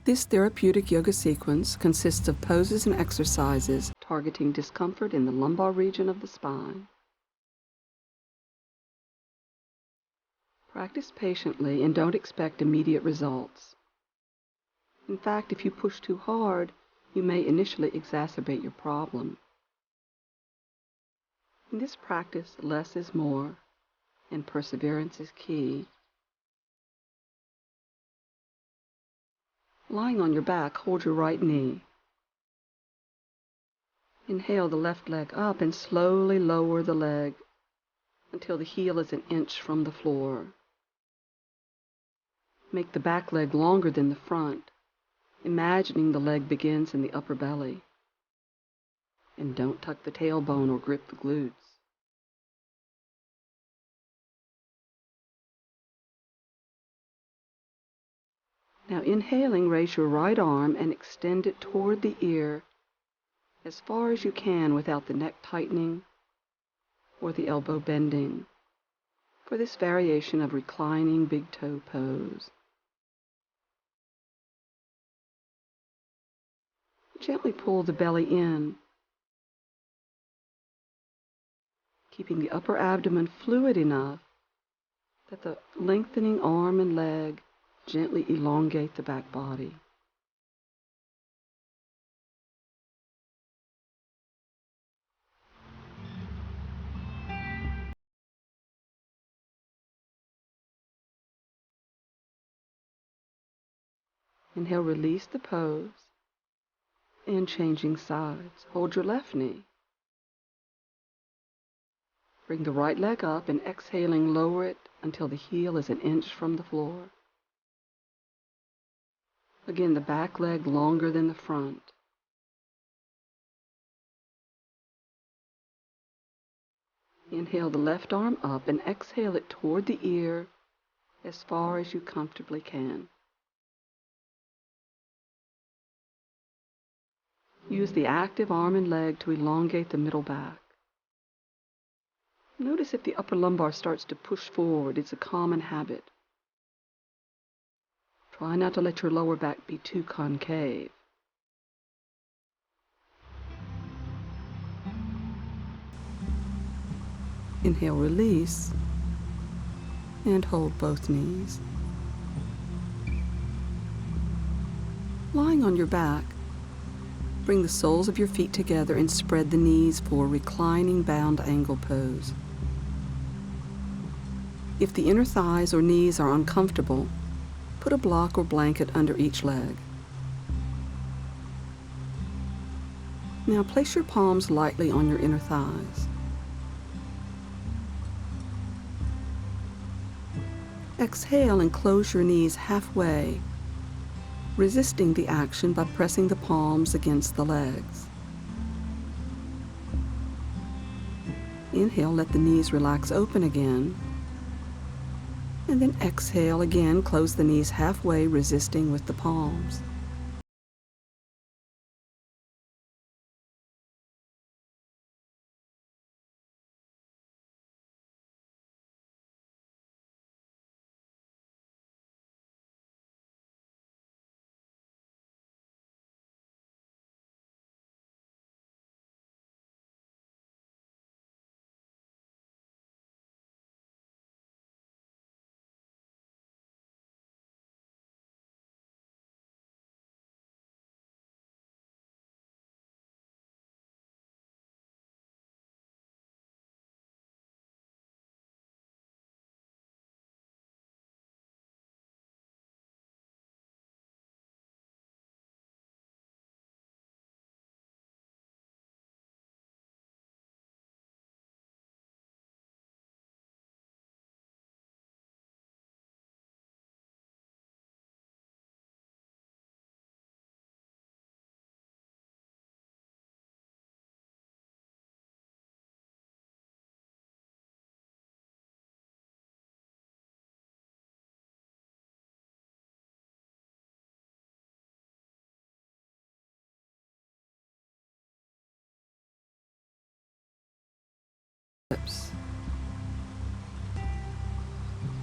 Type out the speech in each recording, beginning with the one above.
This therapeutic yoga sequence consists of poses and exercises targeting discomfort in the lumbar region of the spine. Practice patiently and don't expect immediate results. In fact, if you push too hard, you may initially exacerbate your problem. In this practice, less is more, and perseverance is key. Lying on your back, hold your right knee. Inhale the left leg up and slowly lower the leg until the heel is an inch from the floor. Make the back leg longer than the front, imagining the leg begins in the upper belly. And don't tuck the tailbone or grip the glutes. Now inhaling, raise your right arm and extend it toward the ear as far as you can without the neck tightening or the elbow bending for this variation of reclining big toe pose. Gently pull the belly in, keeping the upper abdomen fluid enough that the lengthening arm and leg gently elongate the back body. Inhale, release the pose, and changing sides. Hold your left knee. Bring the right leg up and exhaling, lower it until the heel is an inch from the floor. Again, the back leg longer than the front. Inhale the left arm up and exhale it toward the ear as far as you comfortably can. Use the active arm and leg to elongate the middle back. Notice if the upper lumbar starts to push forward. It's a common habit. Try not to let your lower back be too concave. Inhale, release, and hold both knees. Lying on your back, bring the soles of your feet together and spread the knees for reclining bound angle pose. If the inner thighs or knees are uncomfortable, put a block or blanket under each leg. Now place your palms lightly on your inner thighs. Exhale and close your knees halfway, resisting the action by pressing the palms against the legs. Inhale, let the knees relax open again. And then exhale again, close the knees halfway, resisting with the palms.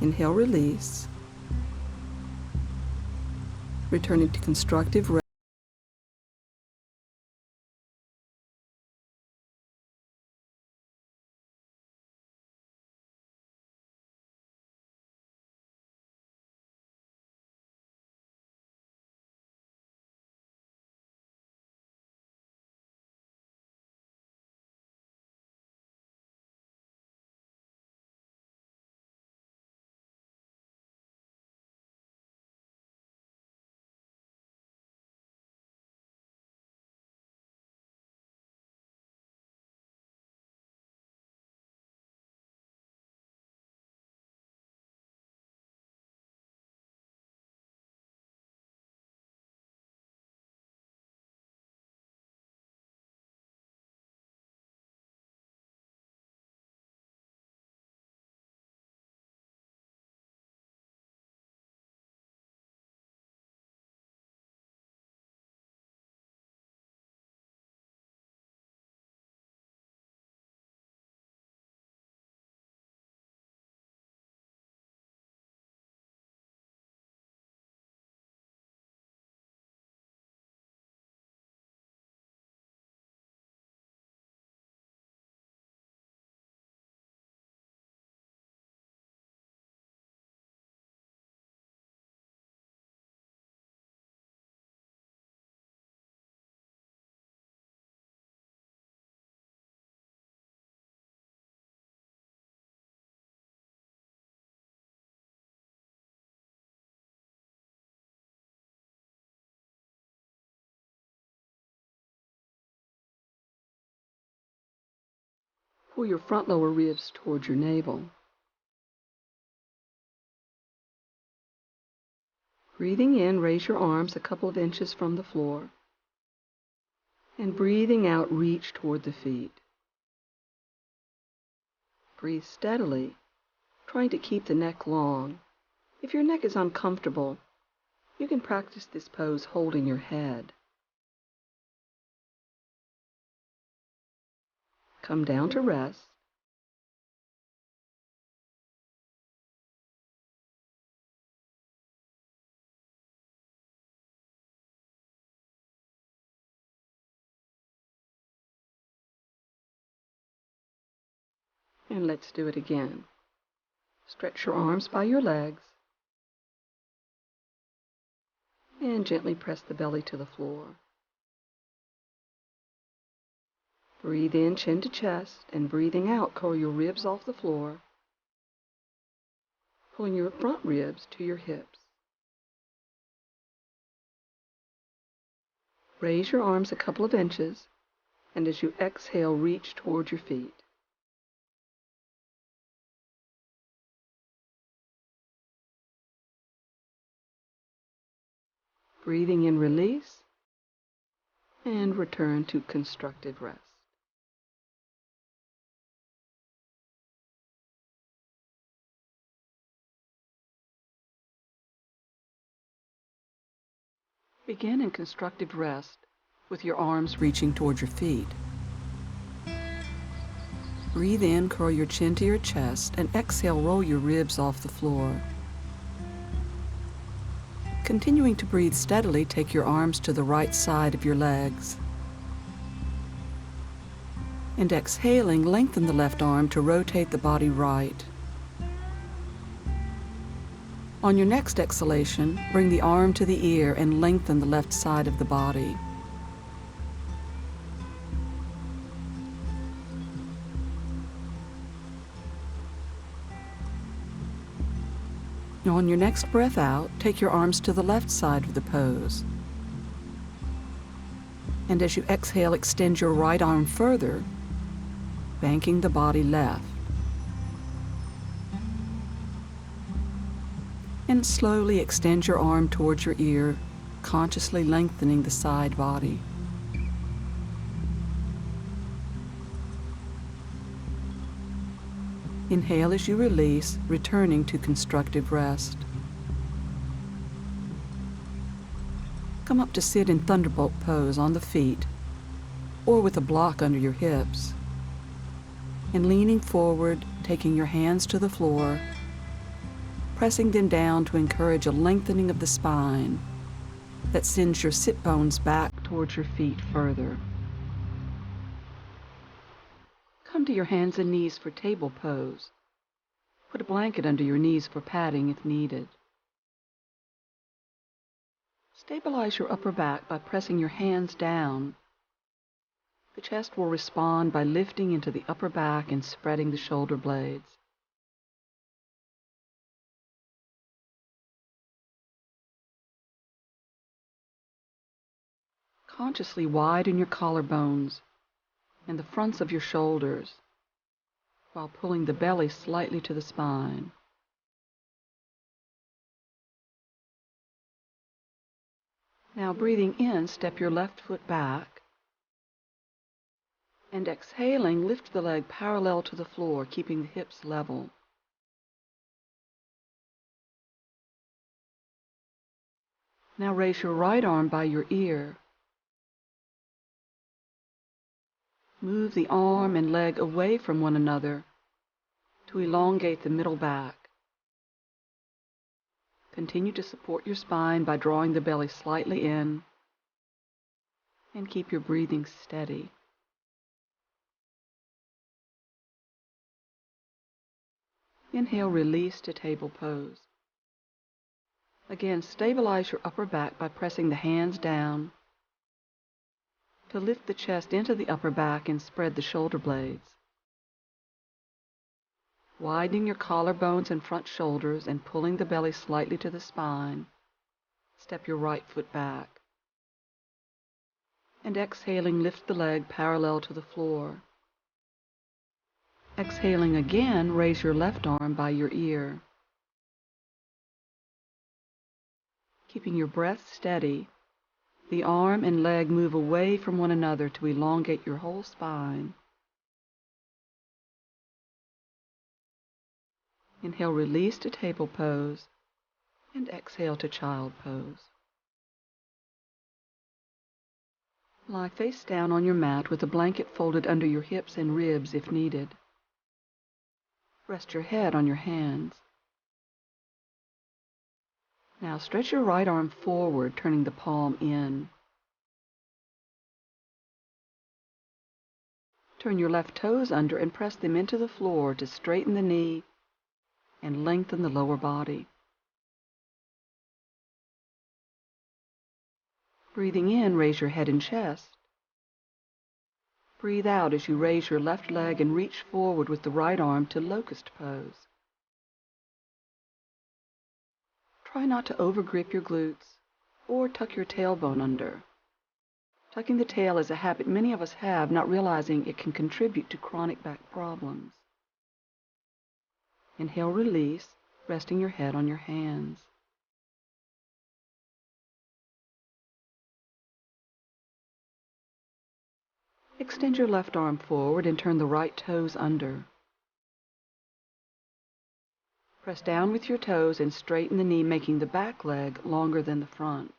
Inhale, release. returning to constructive rest. Pull your front lower ribs towards your navel. Breathing in, raise your arms a couple of inches from the floor. And breathing out, reach toward the feet. Breathe steadily, trying to keep the neck long. If your neck is uncomfortable, you can practice this pose holding your head. Come down to rest. And let's do it again. Stretch your arms by your legs. And gently press the belly to the floor. Breathe in, chin to chest, and breathing out, curl your ribs off the floor, pulling your front ribs to your hips. Raise your arms a couple of inches, and as you exhale, reach toward your feet. Breathing in, release, and return to constructive rest. Begin in constructive rest with your arms reaching toward your feet. Breathe in, curl your chin to your chest, and exhale, roll your ribs off the floor. Continuing to breathe steadily, take your arms to the right side of your legs. And exhaling, lengthen the left arm to rotate the body right. On your next exhalation, bring the arm to the ear and lengthen the left side of the body. On your next breath out, take your arms to the left side of the pose. And as you exhale, extend your right arm further, banking the body left. And slowly extend your arm towards your ear, consciously lengthening the side body. Inhale as you release, returning to constructive rest. Come up to sit in thunderbolt pose on the feet, or with a block under your hips. And leaning forward, taking your hands to the floor, pressing them down to encourage a lengthening of the spine, that sends your sit bones back towards your feet further. Come to your hands and knees for table pose. Put a blanket under your knees for padding if needed. Stabilize your upper back by pressing your hands down. The chest will respond by lifting into the upper back and spreading the shoulder blades. Consciously widen your collarbones and the fronts of your shoulders while pulling the belly slightly to the spine. Now breathing in, step your left foot back, and exhaling, lift the leg parallel to the floor, keeping the hips level. Now raise your right arm by your ear. Move the arm and leg away from one another to elongate the middle back. Continue to support your spine by drawing the belly slightly in, and keep your breathing steady. Inhale, release to table pose. Again, stabilize your upper back by pressing the hands down to lift the chest into the upper back and spread the shoulder blades. Widening your collarbones and front shoulders and pulling the belly slightly to the spine, step your right foot back. And exhaling, lift the leg parallel to the floor. Exhaling again, raise your left arm by your ear. Keeping your breath steady, the arm and leg move away from one another to elongate your whole spine. Inhale, release to table pose, and exhale to child pose. Lie face down on your mat with a blanket folded under your hips and ribs if needed. Rest your head on your hands. Now stretch your right arm forward, turning the palm in. Turn your left toes under and press them into the floor to straighten the knee and lengthen the lower body. Breathing in, raise your head and chest. Breathe out as you raise your left leg and reach forward with the right arm to locust pose. Try not to overgrip your glutes or tuck your tailbone under. Tucking the tail is a habit many of us have, not realizing it can contribute to chronic back problems. Inhale, release, resting your head on your hands. Extend your left arm forward and turn the right toes under. Press down with your toes and straighten the knee, making the back leg longer than the front.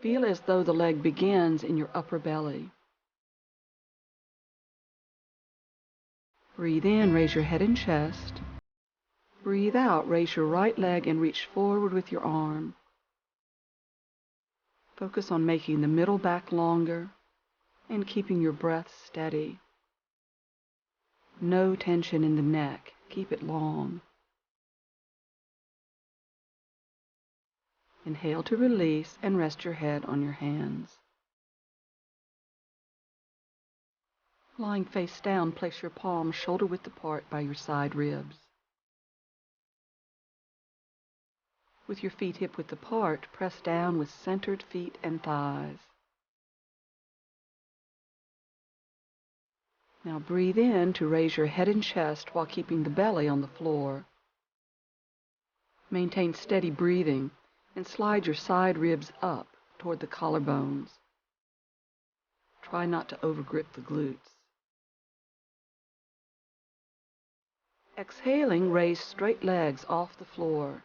Feel as though the leg begins in your upper belly. Breathe in, raise your head and chest. Breathe out, raise your right leg and reach forward with your arm. Focus on making the middle back longer and keeping your breath steady. No tension in the neck. Keep it long. Inhale to release and rest your head on your hands. Lying face down, place your palms shoulder-width apart by your side ribs. With your feet hip-width apart, press down with centered feet and thighs. Now breathe in to raise your head and chest while keeping the belly on the floor. Maintain steady breathing and slide your side ribs up toward the collarbones. Try not to overgrip the glutes. Exhaling, raise straight legs off the floor.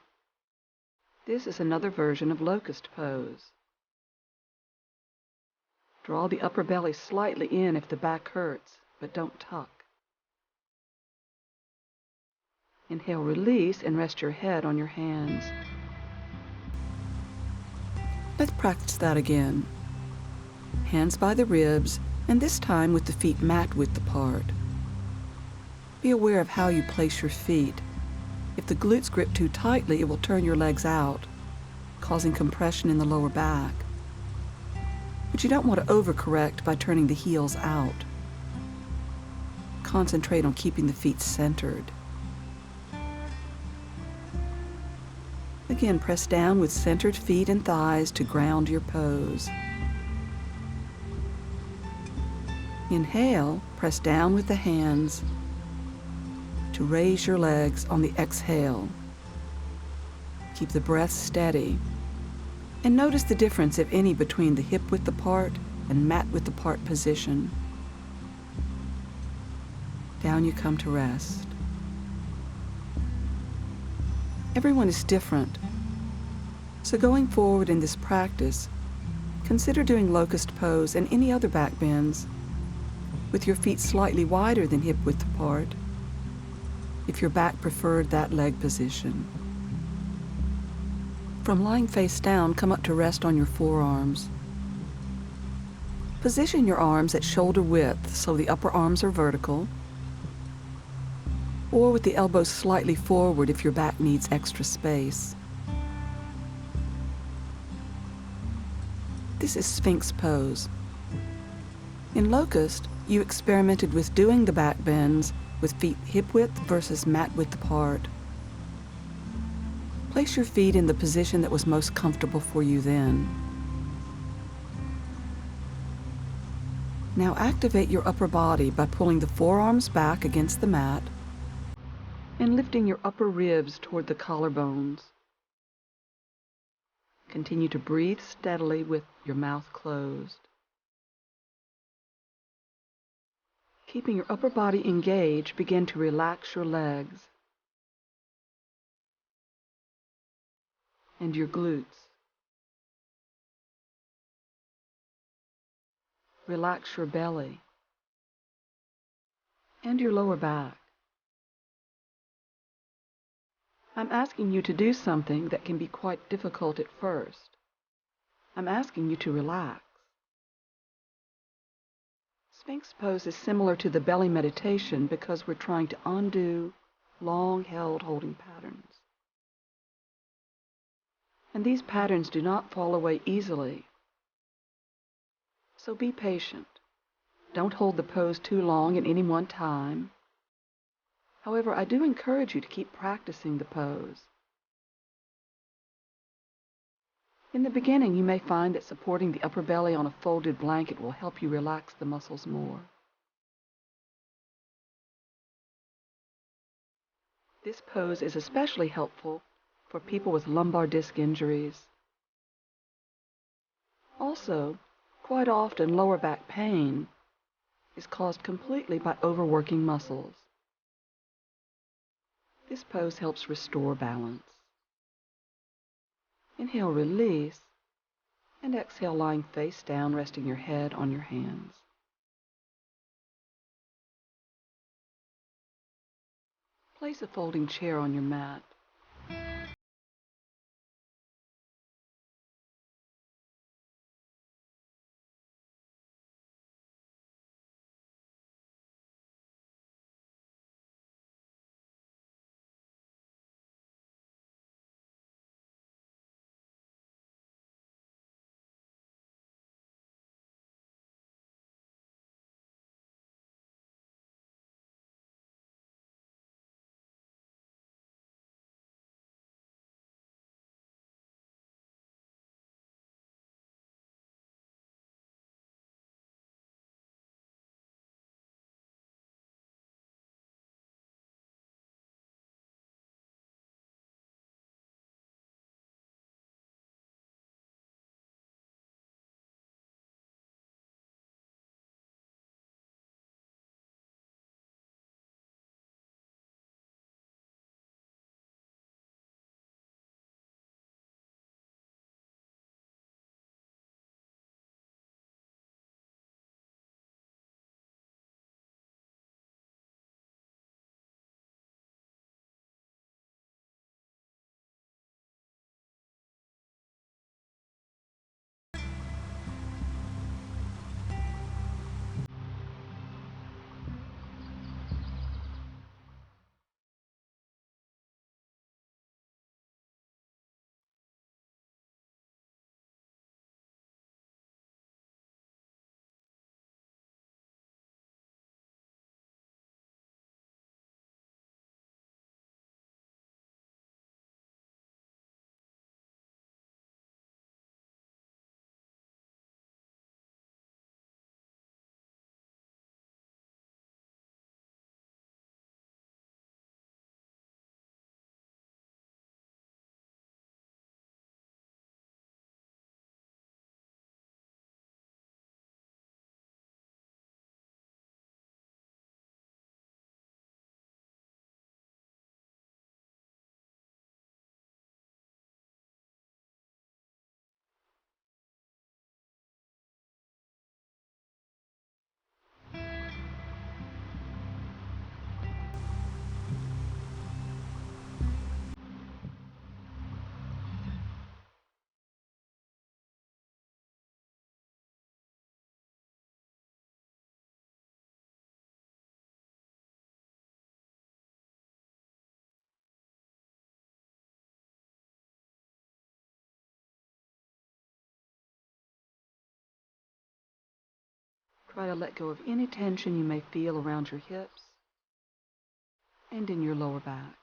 This is another version of locust pose. Draw the upper belly slightly in if the back hurts, but don't tuck. Inhale, release, and rest your head on your hands. Let's practice that again. Hands by the ribs, and this time with the feet mat width apart. Be aware of how you place your feet. If the glutes grip too tightly, it will turn your legs out, causing compression in the lower back. But you don't want to overcorrect by turning the heels out. Concentrate on keeping the feet centered. Again, press down with centered feet and thighs to ground your pose. Inhale, press down with the hands to raise your legs on the exhale. Keep the breath steady. And notice the difference, if any, between the hip width apart and mat width apart position. Down you come to rest. Everyone is different. So going forward in this practice, consider doing locust pose and any other back bends with your feet slightly wider than hip width apart, if your back preferred that leg position. From lying face down, come up to rest on your forearms. Position your arms at shoulder width so the upper arms are vertical, or with the elbows slightly forward if your back needs extra space. This is Sphinx pose. In locust, you experimented with doing the back bends with feet hip width versus mat width apart. Place your feet in the position that was most comfortable for you then. Now activate your upper body by pulling the forearms back against the mat and lifting your upper ribs toward the collarbones. Continue to breathe steadily with your mouth closed. Keeping your upper body engaged, begin to relax your legs and your glutes. Relax your belly and your lower back. I'm asking you to do something that can be quite difficult at first. I'm asking you to relax. Sphinx pose is similar to the belly meditation because we're trying to undo long-held holding patterns. And these patterns do not fall away easily. So be patient. Don't hold the pose too long at any one time. However, I do encourage you to keep practicing the pose. In the beginning, you may find that supporting the upper belly on a folded blanket will help you relax the muscles more. This pose is especially helpful for people with lumbar disc injuries. Also, quite often lower back pain is caused completely by overworking muscles. This pose helps restore balance. Inhale, release, and exhale, lying face down, resting your head on your hands. Place a folding chair on your mat. Try to let go of any tension you may feel around your hips and in your lower back.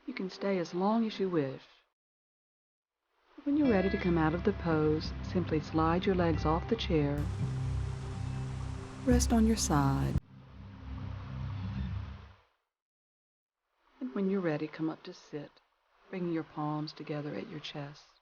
You can stay as long as you wish. When you're ready to come out of the pose, simply slide your legs off the chair, rest on your side, and when you're ready, come up to sit, bringing your palms together at your chest.